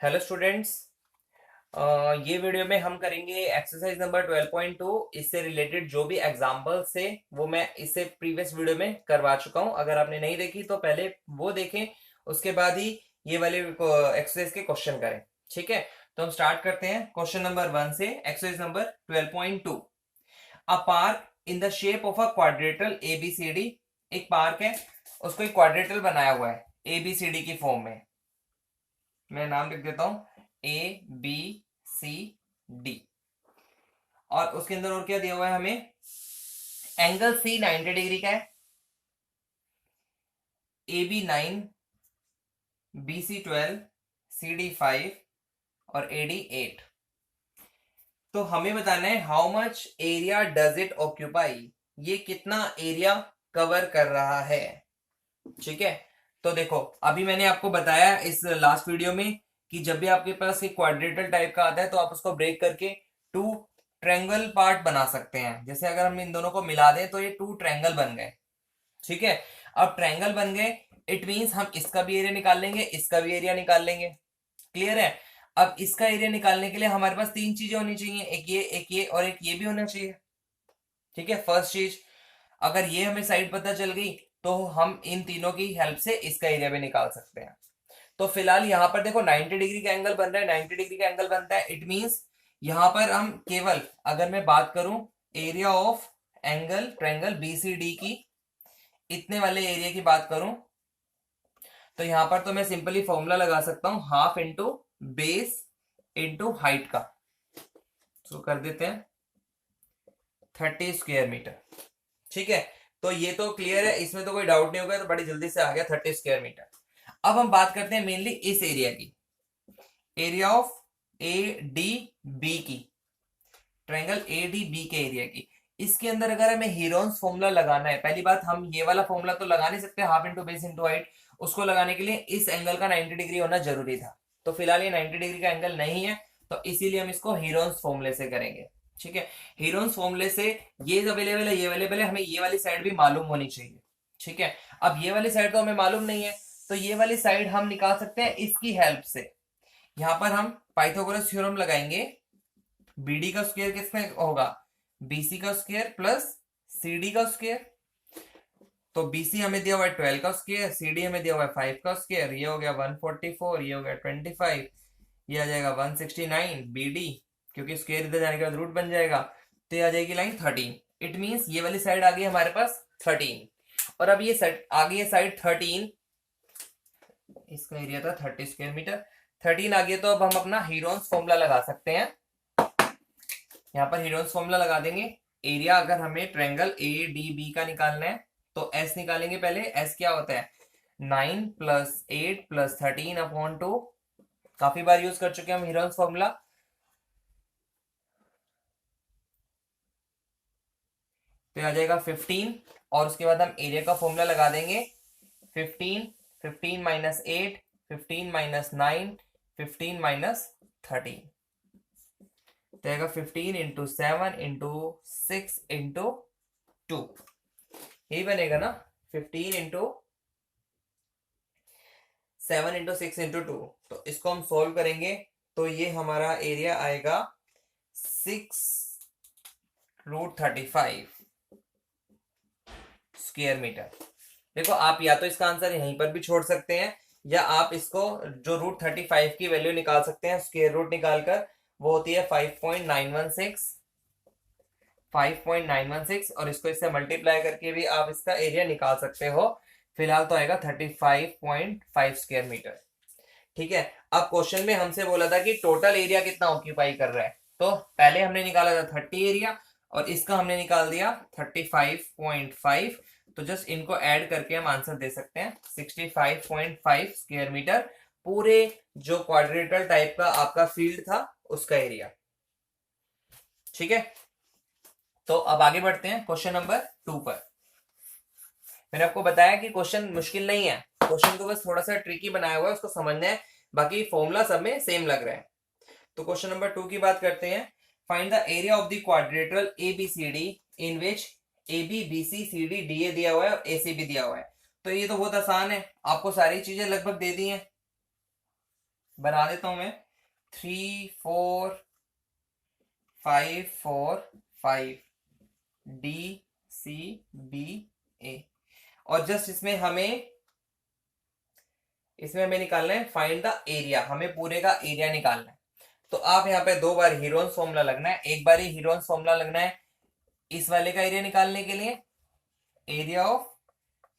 Hello students. ये video में हम करेंगे एक्सरसाइज नंबर 12.2। इससे रिलेटेड जो भी एग्जाम्पल्स थे वो मैं इससे प्रीवियस वीडियो में करवा चुका हूं। अगर आपने नहीं देखी तो पहले वो देखें, उसके बाद ही ये वाले एक्सरसाइज के क्वेश्चन करें। ठीक है, तो हम स्टार्ट करते हैं क्वेश्चन नंबर 1 से। Exercise number 12.2। A park in the shape of a quadrilateral A B C D. एक पार्क है, उसको एक क्वाड्रेटल बनाया हुआ है ए बी सी डी की फॉर्म में। मैं नाम लिख देता हूं, ए बी सी डी। और उसके अंदर और क्या दिया हुआ है हमें? एंगल सी 90 डिग्री का है, A B 9, B C 12, C D 5 और ए डी 8। तो हमें बताना है how much area does it occupy. ये कितना एरिया कवर कर रहा है। ठीक है, तो देखो अभी मैंने आपको बताया इस लास्ट वीडियो में कि जब भी आपके पास एक क्वाड्रेटल टाइप का आता है तो आप उसको ब्रेक करके टू ट्रायंगल पार्ट बना सकते हैं। जैसे अगर हम इन दोनों को मिला दें तो ये टू ट्रायंगल बन गए। ठीक है, अब ट्रायंगल बन गए, इट मींस हम इसका भी एरिया निकाल लेंगे, इसका भी एरिया निकाल लेंगे। क्लियर है? अब इसका एरिया निकालने के लिए हमारे पास तीन चीजें होनी चाहिए, एक ये और एक ये भी होना चाहिए। ठीक है, फर्स्ट चीज, अगर ये हमें साइड पता चल गई तो हम इन तीनों की हेल्प से इसका एरिया भी निकाल सकते हैं। तो फिलहाल यहाँ पर देखो 90 डिग्री का एंगल बन रहा है, 90 डिग्री का एंगल बनता है, इट मींस यहाँ पर हम केवल अगर मैं बात करूं area of angle triangle BCD की, इतने वाले एरिया की बात करूं तो यहां पर तो मैं सिंपली फॉर्मूला लगा सकता हूं, half into base into height का। तो कर देते हैं 30 स्क्वायर मीटर। ठीक है, तो ये तो क्लियर है, इसमें तो कोई डाउट नहीं होगा, तो बड़ी जल्दी से आ गया 30 स्क्वायर मीटर। अब हम बात करते हैं मेनली इस एरिया की, area of A D B की, ट्रायंगल ए डी बी के एरिया की। इसके अंदर अगर हमें हीरोन्स फॉर्मूला लगाना है, पहली बात हम ये वाला फॉर्मूला तो लगा नहीं सकते, half into base into height. उसको लगाने के लिए इस एंगल का 90 डिग्री होना जरूरी था, तो फिलहाल ये 90 डिग्री का एंगल नहीं है, तो इसीलिए हम इसको हीरोन्स फॉर्मूले से करेंगे। ठीक है, हीरोन्स फॉर्मूले से ये अवेलेबल है, ये अवेलेबल है, हमें ये वाली साइड भी मालूम होनी चाहिए। ठीक है, अब ये वाली साइड तो हमें मालूम नहीं है, तो ये वाली साइड हम निकाल सकते हैं इसकी हेल्प से। यहां पर हम पाइथागोरस थ्योरम लगाएंगे। बीडी का स्क्वायर किसमें होगा? बीसी का स्क्वायर प्लस सीडी का स्क्वायर। तो बीसी हमें दिया हुआ है 12 का स्क्वायर, सीडी हमें दिया हुआ है 5 का स्क्वायर। ये हो गया 144, ये हो गया 25, ये आ जाएगा 169 बीडी, क्योंकि स्क्वायर इधर जाने के बाद रूट बन जाएगा, तो ये आ जाएगी लाइन 13। इट मींस ये वाली साइड आ गई हमारे पास 13। और अब ये साइड आ गई है साइड 13, इसका एरिया था 30 स्क्वायर मीटर, 13 आ गया। तो अब हम अपना हीरोन्स फॉर्मूला लगा सकते हैं। यहाँ पर हीरोन्स फॉर्मूला लगा देंगे। एरिया अगर हमें ट्रायंगल ए डी बी का निकालना है तो एस निकालेंगे पहले। एस क्या होता है? 9 प्लस 8 प्लस 13 अपॉन 2। काफी बार यूज कर चुके हैं हम हीरोन्स फॉर्मूला। तो आ जाएगा 15, और उसके बाद हम एरिया का फॉर्मूला लगा देंगे। 15, 15 माइनस 8, 15 माइनस 9, 15 माइनस 13, तो आएगा 15 इंटू 7 इंटू 6 इंटू 2, यही बनेगा ना? 15 इंटू 7 इंटू 6 इंटू 2। तो इसको हम सोल्व करेंगे तो ये हमारा एरिया आएगा 6√35 स्क्वायर मीटर। देखो आप या तो इसका आंसर यहीं पर भी छोड़ सकते हैं, या आप इसको जो √35 की वैल्यू निकाल सकते हैं स्क्वायर रूट निकालकर, वो होती है 5.916, 5.916, और इसको इससे मल्टीप्लाई करके भी आप इसका एरिया निकाल सकते हो। फिलहाल तो आएगा 35.5 स्क्वायर मीटर। ठीक है, अब क्वेश्चन में हमसे बोला था कि टोटल एरिया कितना ऑक्यूपाई कर रहा है, तो पहले हमने निकाला था 30 एरिया, और इसका हमने निकाल दिया 35.5। तो जस्ट इनको ऐड करके हम आंसर दे सकते हैं 65.5 स्क्वायर मीटर, पूरे जो क्वाड्रेटल टाइप का आपका फील्ड था उसका एरिया। ठीक है, तो अब आगे बढ़ते हैं क्वेश्चन नंबर 2 पर। मैंने आपको बताया कि क्वेश्चन मुश्किल नहीं है, क्वेश्चन को बस थोड़ा सा ट्रिकी बनाया हुआ है, उसको समझना है, बाकी फॉर्मूला सब में सेम लग रहा है। तो क्वेश्चन नंबर 2 की बात करते हैं। Find the area of the quadrilateral ABCD in which AB BC CD DA दिया हुआ है और AC भी दिया हुआ है। तो ये तो बहुत आसान है, आपको सारी चीजें लगभग दे दी हैं। बना देता हूं मैं 3 4 5 4 5 DCBA। और जस्ट इसमें हमें निकालना है फाइंड द एरिया, हमें पूरे का एरिया निकालना है। तो आप यहाँ पे दो बार हीरोन्स फॉर्मूला लगना है, एक बार ही हीरोन्स फॉर्मूला लगना है इस वाले का एरिया निकालने के लिए, एरिया ऑफ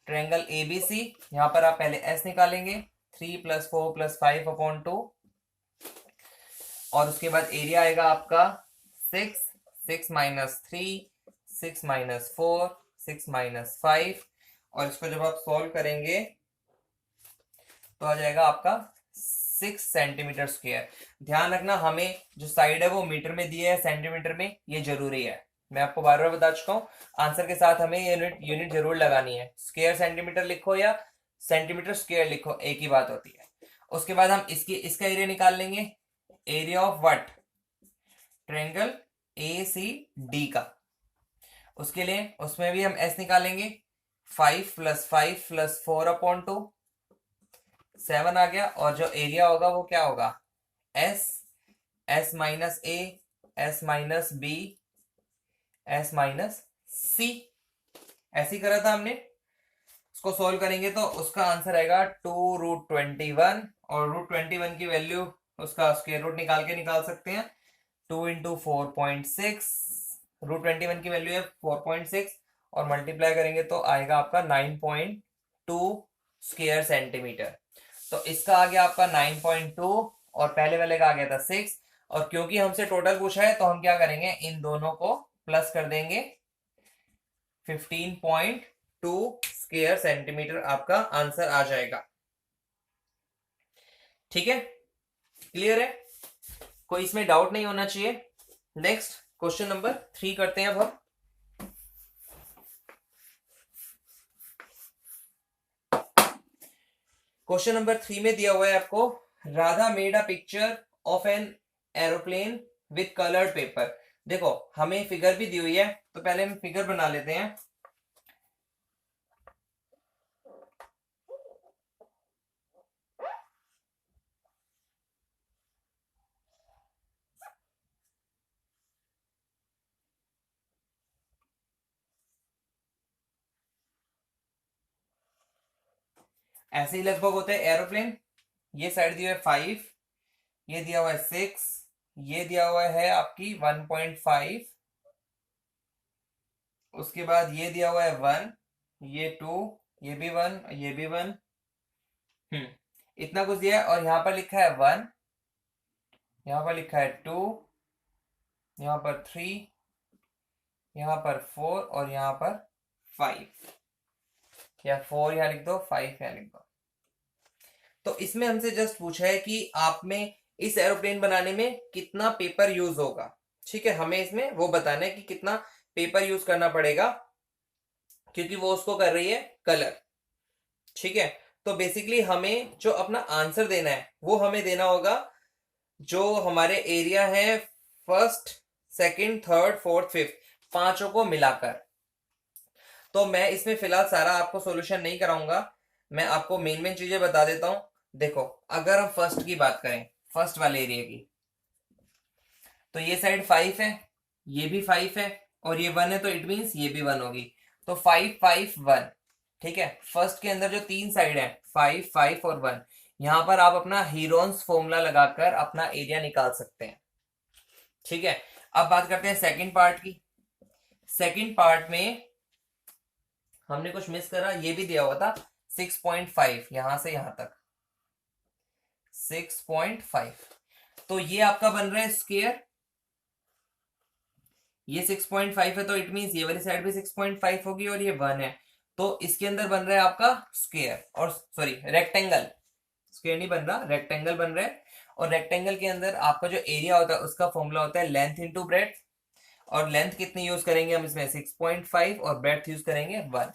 ट्रायंगल एबीसी। यहां पर आप पहले एस निकालेंगे 3 + 4 + 5/2, और उसके बाद एरिया आएगा आपका 6 6 - 3 6 - 4 6 - 5, और इसको जब आप सॉल्व करेंगे तो आ जाएगा आपका 6 सेंटीमीटर स्क्वायर। ध्यान रखना हमें जो साइड है वो मीटर में दिया है, सेंटीमीटर में ये जरूरी है, मैं आपको बार बार बता चुका हूं। आंसर के साथ हमें यूनिट जरूर लगानी है, स्क्वायर सेंटीमीटर लिखो या सेंटीमीटर स्क्वायर लिखो, एक ही बात होती है। उसके बाद हम इसका एरिया निकाल लेंगे, area of what, triangle ACD का। उसके लिए उसमें भी हम एस निकालेंगे, 5 + 5 + 4/2, 7 आ गया। और जो एरिया होगा वो क्या होगा, S S - A S - B S - C। ऐसे ही करा था हमने। उसको सॉल्व करेंगे तो उसका आंसर आएगा 2√21, और √21 की वैल्यू उसका स्क्वायर रूट निकाल सकते हैं। 2 × 4.6, √21 की वैल्यू है 4.6, और मल्टीप्लाई करेंगे तो आएगा आपका 9.2 स्क्वायर सेंटीमीटर। तो इसका आ गया आपका 9.2, और पहले वाले का आ गया था 6। और क्योंकि हमसे टोटल पूछा है तो हम क्या करेंगे, इन दोनों को प्लस कर देंगे, 15.2 स्क्वायर सेंटीमीटर आपका आंसर आ जाएगा। ठीक है, क्लियर है, कोई इसमें डाउट नहीं होना चाहिए। नेक्स्ट क्वेश्चन नंबर 3 करते हैं अब हम। क्वेश्चन नंबर 3 में दिया हुआ है आपको, Radha made a picture of an aeroplane with coloured paper. देखो हमें फिगर भी दी हुई है, तो पहले हम फिगर बना लेते हैं। ऐसे ही लगभग होते हैं एरोप्लेन। ये साइड दिया है 5, ये दिया हुआ है 6, ये दिया हुआ है आपकी 1.5, उसके बाद ये दिया हुआ है 1, ये 2, ये भी 1, ये भी 1, इतना कुछ दिया है। और यहाँ पर लिखा है 1, यहाँ पर लिखा है 2, यहाँ पर 3, यहाँ पर 4, और यहाँ पर 5, या 4 यहाँ लिख दो, 5 यहाँ लिख दो। तो इसमें हमसे जस्ट पूछा है कि आप में इस एरोप्लेन बनाने में कितना पेपर यूज होगा। ठीक है, हमें इसमें वो बताना है कि कितना पेपर यूज करना पड़ेगा, क्योंकि वो उसको कर रही है कलर। ठीक है, तो बेसिकली हमें जो अपना आंसर देना है वो हमें देना होगा जो हमारे एरिया है first, second, third, fourth, fifth, पांचों को मिलाकर। तो मैं इसमें फिलहाल सारा आपको सॉल्यूशन नहीं कराऊंगा, मैं आपको मेन मेन चीजें बता देता हूं। देखो अगर हम फर्स्ट की बात करें, फर्स्ट वाले एरिया की, तो ये साइड 5 है, ये भी 5 है, और ये 1 है, तो इट मींस ये भी 1 होगी। तो 5 5 1। ठीक है, फर्स्ट के अंदर जो तीन साइड है 5 5 और 1, यहां पर आप अपना हीरोन्स फॉर्मूला लगाकर अपना एरिया निकाल सकते हैं। ठीक है, अब बात करते हैं सेकंड पार्ट की। सेकंड पार्ट में हमने कुछ मिस करा, ये भी दिया हुआ था 6.5, यहां से यहां तक 6.5। तो ये आपका बन रहा है स्क्वायर, ये 6.5 है, तो इट मींस ये वाली साइड भी 6.5 होगी, और ये 1 है, तो इसके अंदर बन रहा है आपका स्क्वायर, और सॉरी रेक्टेंगल। स्क्वायर नहीं बन रहा, रेक्टेंगल बन रहा है। और रेक्टेंगल के अंदर आपका जो एरिया होता है उसका फॉर्मूला होता है लेंथ इंटू ब्रेड्थ, और लेंथ कितनी यूज करेंगे हम इसमें 6.5, और ब्रेड्थ यूज करेंगे 1।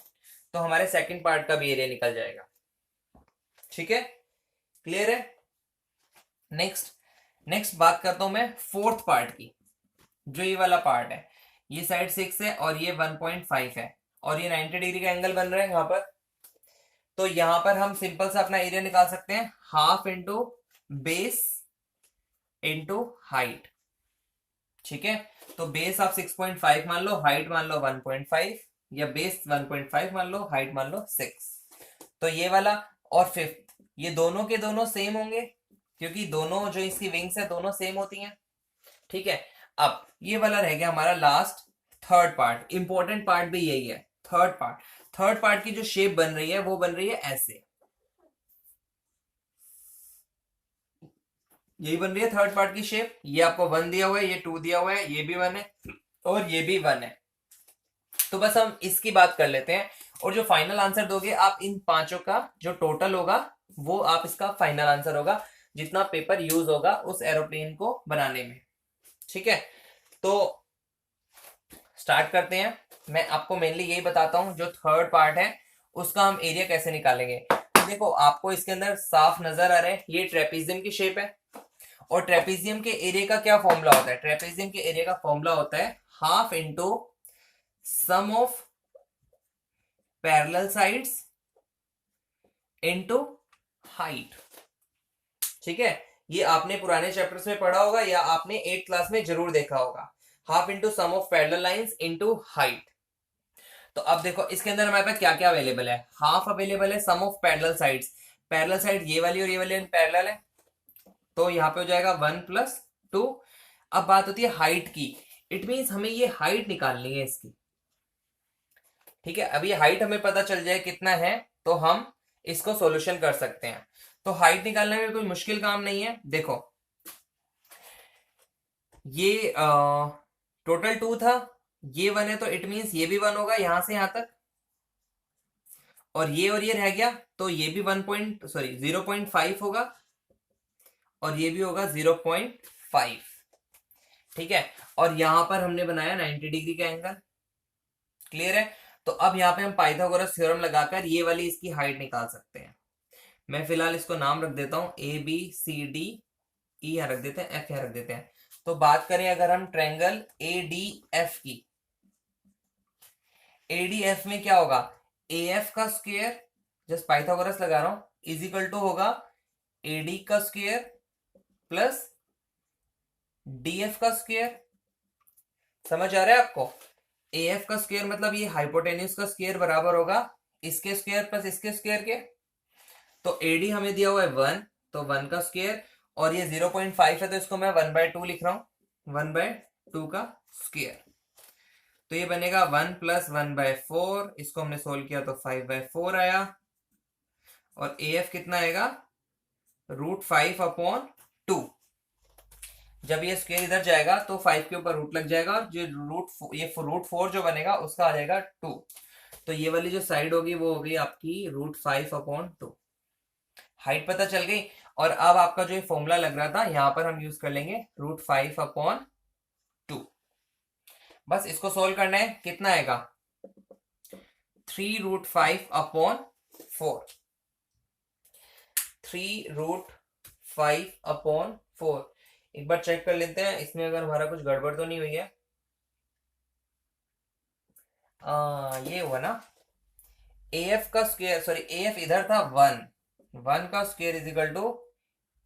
तो हमारे सेकंड पार्ट का भी एरिया निकल जाएगा। ठीक है, क्लियर है। नेक्स्ट बात करता हूं मैं फोर्थ पार्ट की। जो ये वाला पार्ट है, ये साइड 6 है और ये 1.5 है, और ये 90 डिग्री का एंगल बन रहा है यहाँ पर। तो यहाँ पर हम सिंपल सा अपना एरिया निकाल सकते हैं, half into base into height. ठीक है, तो बेस आप 6.5 मान लो, हाइट मान लो 1.5, या बेस 1.5 मान लो, हाइट मान लो 6। तो ये वाला और फिफ्थ, ये दोनों के दोनों सेम होंगे क्योंकि दोनों जो इसकी विंग्स है दोनों सेम होती हैं। ठीक है, अब ये वाला रह गया हमारा last third part. Important part भी यही है, थर्ड पार्ट। थर्ड पार्ट की जो शेप बन रही है वो बन रही है ऐसे, यही बन रही है थर्ड पार्ट की शेप। ये आपको 1 दिया हुआ है, ये 2 दिया हुआ है, ये भी 1 है और ये भी 1 है। तो बस हम इसकी बात कर लेते हैं, और जो फाइनल आंसर दोगे आप इन पांचों का जो टोटल होगा वो आप इसका फाइनल आंसर होगा, जितना पेपर यूज होगा उस एरोप्लेन को बनाने में। ठीक है, तो स्टार्ट करते हैं। मैं आपको मेनली यही बताता हूं, जो थर्ड पार्ट है उसका हम एरिया कैसे निकालेंगे। तो देखो, आपको इसके अंदर साफ नजर आ रहा है, ये ट्रेपीजियम की शेप है, और ट्रेपीजियम के एरिया का क्या फॉर्मूला होता है? ट्रेपीजियम के एरिया का फॉर्मूला होता है half into sum of parallel sides into height. ठीक है, ये आपने पुराने चैप्टर्स में पढ़ा होगा या आपने 8th क्लास में जरूर देखा होगा। Half into sum of parallel lines into height. तो अब देखो इसके अंदर हमारे पास क्या क्या अवेलेबल है। हाफ अवेलेबल है sum of parallel sides, parallel side ये वाली और ये वाली पैरेलल है, तो यहाँ पे हो जाएगा 1 + 2। अब बात होती है हाइट की, इट मींस हमें ये हाइट निकालनी है इसकी। ठीक है, अब ये हाइट हमें पता चल जाए कितना है तो हम इसको सॉल्यूशन कर सकते हैं। तो हाइट निकालने में कोई मुश्किल काम नहीं है। देखो ये टोटल 2 था, ये 1 है, तो इट मींस ये भी 1 होगा यहां से यहां तक, और ये रह गया तो ये भी 0.5 होगा, और ये भी होगा 0.5। ठीक है, और यहां पर हमने बनाया 90 डिग्री का एंगल। क्लियर है, तो अब यहाँ पे हम पाइथागोरस थ्योरम लगाकर ये वाली इसकी हाइट निकाल सकते हैं। मैं फिलहाल इसको नाम रख देता हूं ABCD, E यहाँ रख देते हैं, F यहाँ रख देते हैं। तो बात करें अगर हम ट्रायंगल ADF की, ADF में क्या होगा? AF का स्क्वायर, जस्ट पाइथागोरस लगा रहा हूं, इज इक्वल टू होगा AD का स्क्वायर प्लस DF का स्क्वायर। समझ आ रहा है आपको? AF का स्क्वायर मतलब ये हाइपोटेन्यूज का स्क्वायर बराबर होगा इसके स्क्वायर प्लस इसके स्क्वायर के। तो AD हमें दिया हुआ है 1, तो 1 का स्क्वायर, और ये 0.5 है तो इसको मैं 1/2 लिख रहा हूं, 1/2 का स्क्वायर। तो ये बनेगा 1 + 1/4, इसको हमने सोल्व किया तो 5/4 आया, और AF कितना आएगा? √5/2। जब ये स्क्वायर इधर जाएगा तो 5 के ऊपर रूट लग जाएगा, और जो √4 जो बनेगा उसका आ जाएगा 2। तो ये वाली जो साइड होगी वो होगी आपकी √5/2। हाइट पता चल गई, और अब आपका जो फॉर्मूला लग रहा था यहां पर हम यूज कर लेंगे √5/2। बस इसको सोल्व करना है, कितना आएगा? 3√5/4। 3√5/4। एक बार चेक कर लेते हैं इसमें अगर हमारा कुछ गड़बड़ तो नहीं हुई है। ये हुआ ना, AF का स्क्वायर, सॉरी AF इधर था 1 का square is equal to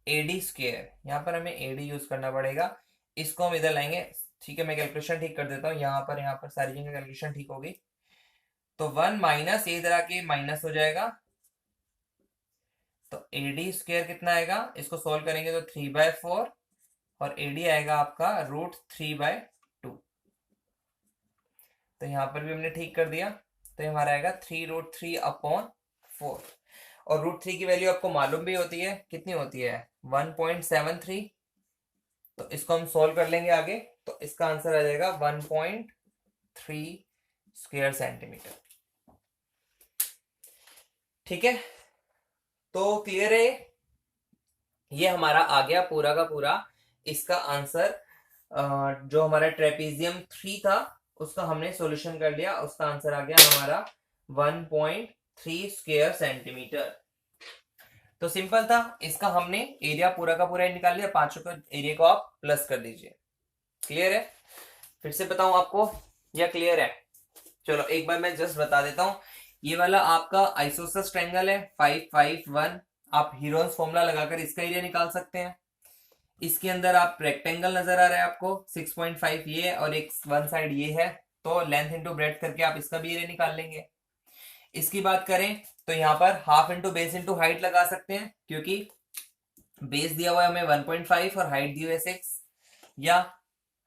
AD square. यहाँ पर हमें AD यूज करना पड़ेगा, इसको हम इधर लाएंगे। ठीक है, मैं कैलकुलेशन ठीक कर देता हूँ, यहाँ पर सारी जगह कैलकुलेशन ठीक होगी। तो 1 माइनस ये इधर आके माइनस हो जाएगा, तो AD स्क्वायर कितना आएगा? इसको सोल्व करेंगे तो 3/4, और AD आएगा आपका √3/2। तो यहाँ पर भी हमने ठीक कर दिया, तो ये हमारा आएगा 3√3/4। और √3 की वैल्यू आपको मालूम भी होती है, कितनी होती है? 1.73। तो इसको हम सोल्व कर लेंगे आगे, तो इसका आंसर आ जाएगा 1.3 स्क्वायर सेंटीमीटर। ठीक है, तो क्लियर है, ये हमारा आ गया पूरा का पूरा इसका आंसर। जो हमारा ट्रेपीजियम 3 था उसका हमने सॉल्यूशन कर लिया, उसका आंसर आ गया हमारा 1.3 स्क्वायर सेंटीमीटर। तो सिंपल था, इसका हमने एरिया पूरा का पूरा निकाल लिया। पांचों के एरिया को आप प्लस कर दीजिए। क्लियर है? फिर से बताऊं आपको या क्लियर है? चलो एक बार मैं जस्ट बता देता हूं। ये वाला आपका आइसोसेलेस ट्रायंगल है 5 5 1, आप हीरोन्स फॉर्मूला लगाकर इसका एरिया निकाल सकते हैं। इसके अंदर आप रेक्टेंगल नजर आ रहा है आपको 6.5 ये और एक वन साइड ये है, तो लेंथ इंटू ब्रेड्थ करके आप इसका भी एरिया निकाल लेंगे। इसकी बात करें तो यहाँ पर half into base into height लगा सकते हैं, क्योंकि बेस दिया हुआ है हमें 1.5 और हाइट दी हुई है 6, या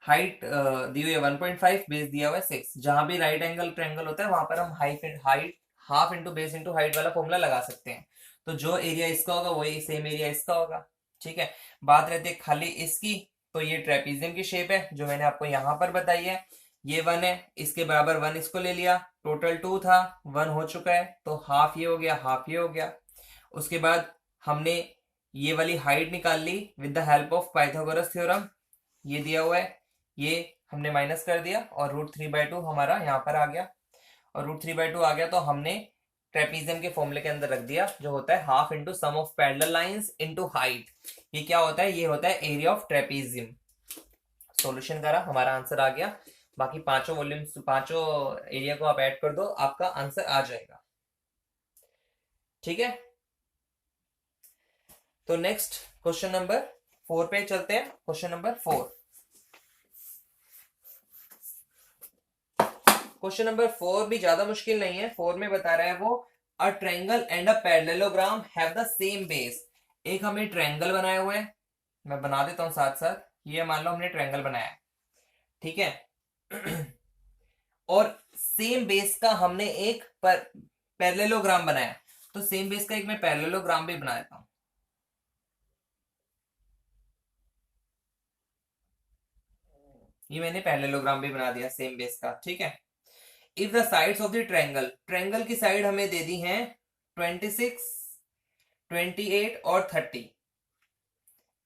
हाइट दी हुई है 1.5, बेस दिया हुआ है 6। जहां भी राइट एंगल ट्रायंगल होता है वहां पर हम height half into base into height वाला फॉर्मूला लगा सकते हैं। तो जो एरिया इसका होगा वही सेम एरिया इसका होगा। ठीक है, बात रहती है खाली इसकी, तो ये ट्रेपीजियम की शेप है जो मैंने आपको यहाँ पर बताई है। ये 1 है, इसके बराबर 1 इसको ले लिया, टोटल 2 था, 1 हो चुका है, तो हाफ ये हो गया, हाफ ये हो गया। उसके बाद हमने ये वाली हाइट निकाल ली with the help of Pythagoras theorem. ये दिया हुआ है, ये हमने माइनस कर दिया और √3/2 हमारा यहाँ पर आ गया, और √3/2 आ गया तो हमने ट्रेपीजियम के फॉर्मूले के अंदर रख दिया, जो होता है half into sum of parallel lines into height. ये क्या होता है? ये होता है एरिया ऑफ ट्रेपीजियम। सॉल्यूशन करा, हमारा आंसर आ गया। बाकी पांचों वॉल्यूम्स, पांचों एरिया को आप ऐड कर दो, आपका आंसर आ जाएगा। ठीक है, तो नेक्स्ट क्वेश्चन नंबर 4 पे चलते हैं। क्वेश्चन नंबर 4, क्वेश्चन नंबर 4 भी ज्यादा मुश्किल नहीं है। 4 में बता रहा है वो, a triangle and a parallelogram have the same base. एक हमने ट्रायंगल बनाया हुआ है, मैं बना देता हूं साथ साथ। ये मान लो हमने ट्रायंगल बनाया है, ठीक है और सेम बेस का हमने एक पैरेललोग्राम बनाया, तो सेम बेस का एक मैं पैरेललोग्राम भी बना देता हूं। ये मैंने पैरेललोग्राम भी बना दिया सेम बेस का, ठीक है। If the sides of the triangle, triangle की साइड हमें दे दी हैं 26, 28 और 30,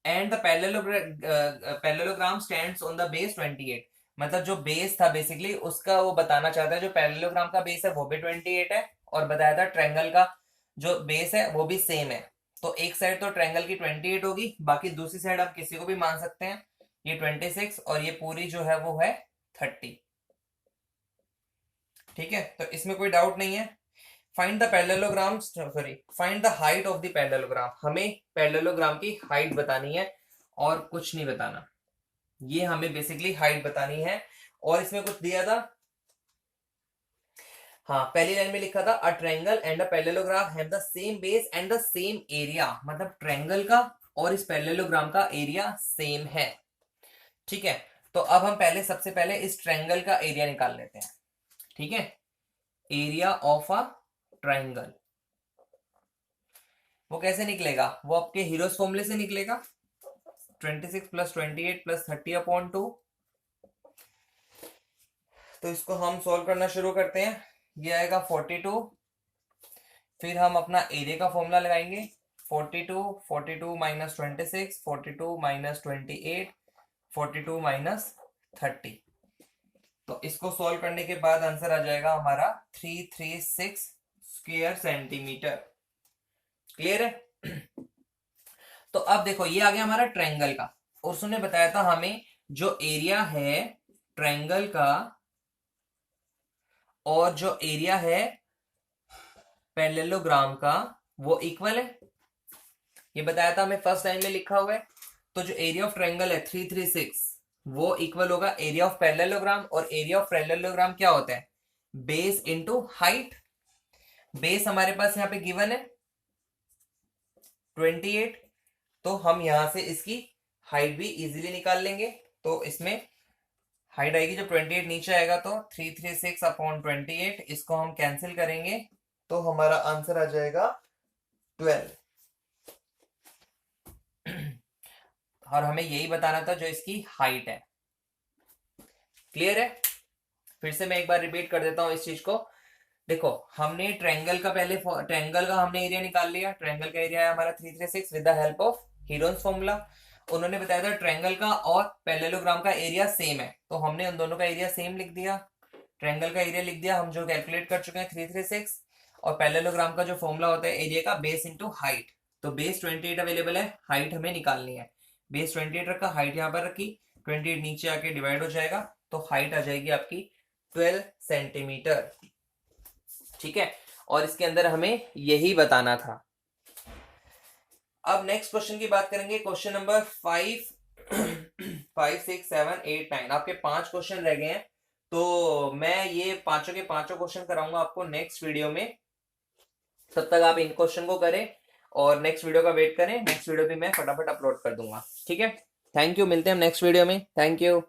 and the parallelogram stands on the base 28। मतलब जो बेस था बेसिकली उसका वो बताना चाहता है, जो पैरेललोग्राम का बेस है वो भी 28 है, और बताया था ट्रायंगल का जो बेस है वो भी सेम है। तो एक साइड तो ट्रायंगल की 28 होगी, बाकी दूसरी साइड आप किसी को भी मान सकते हैं, ये 26 और ये पूरी जो है वो है 30। ठीक है, तो इसमें कोई डाउट नहीं है। Find the parallelogram, sorry find the height of the parallelogram. हमें पैरेललोग्राम की हाइट बतानी है और कुछ नहीं बताना, ये हमें बेसिकली हाइट बतानी है। और इसमें कुछ दिया था, हाँ पहली लाइन में लिखा था a triangle and a parallelogram have the same base and the same area. मतलब ट्रायंगल का और इस पैरेललोग्राम का एरिया सेम है। ठीक है, तो अब हम पहले सबसे पहले इस ट्रायंगल का एरिया निकाल लेते हैं। ठीक है, एरिया ऑफ अ ट्रायंगल वो कैसे निकलेगा? वो आपके हीरोस फॉर्मूले से निकलेगा, 26 + 28 + 30/2। तो इसको हम सॉल्व करना शुरू करते हैं। ये आएगा 42, फिर हम अपना एरिया का फॉर्मूला लगाएंगे, 42, 42 - 26, 42 - 28, 42 - 30। तो इसको सॉल्व करने के बाद आंसर आ जाएगा हमारा 336 स्क्वायर सेंटीमीटर। क्लियर है? तो अब देखो ये आ गया हमारा ट्रायंगल का, और उसने बताया था हमें जो एरिया है ट्रायंगल का और जो एरिया है पैरेललोग्राम का वो इक्वल है। ये बताया था हमें, फर्स्ट लाइन में लिखा हुआ है। तो जो एरिया ऑफ ट्रायंगल है 336 वो इक्वल होगा एरिया ऑफ पैरेललोग्राम, और एरिया ऑफ पैरेललोग्राम क्या होता है? Base into height. बेस हमारे पास यहाँ पे गिवन है 28, तो हम यहां से इसकी हाइट भी इजीली निकाल लेंगे। तो इसमें हाइट आएगी जब 28 नीचे आएगा तो 336/28, इसको हम कैंसिल करेंगे तो हमारा आंसर आ जाएगा 12। और हमें यही बताना था जो इसकी हाइट है। क्लियर है? फिर से मैं एक बार रिपीट कर देता हूं इस चीज को। देखो हमने ट्रायंगल का पहले ट्रायंगल का हमने एरिया निकाल लिया। ट्रायंगल का एरिया है हमारा 336 with the help of Heron's formula. उन्होंने बताया था ट्रायंगल का और पैरेललोग्राम का एरिया सेम है, तो हमने उन दोनों का एरिया सेम लिख दिया। ट्रायंगल का एरिया लिख दिया हम, जो कैलकुलेट कर चुके हैं 336, और पैरेललोग्राम का जो फॉर्मूला होता है एरिया का बेस इंटू हाइट। तो बेस 28 अवेलेबल है, हाइट हमें निकालनी है। बेस 28 रखा, हाइट यहाँ पर रखी, 28 नीचे आके डिवाइड हो जाएगा, तो हाइट आ जाएगी आपकी 12 सेंटीमीटर। ठीक है, और इसके अंदर हमें यही बताना था। अब नेक्स्ट क्वेश्चन की बात करेंगे, क्वेश्चन नंबर 5 5 6 7 8 9, आपके 5 क्वेश्चन रह गए हैं। तो मैं ये पांचों के पांचों क्वेश्चन कराऊंगा आपको नेक्स्ट वीडियो में। तब तक आप इन क्वेश्चन को करें और नेक्स्ट वीडियो का वेट करें। नेक्स्ट वीडियो भी मैं फटाफट अपलोड कर दूंगा, ठीक है। थैंक यू, मिलते हैं नेक्स्ट वीडियो में। Thank you.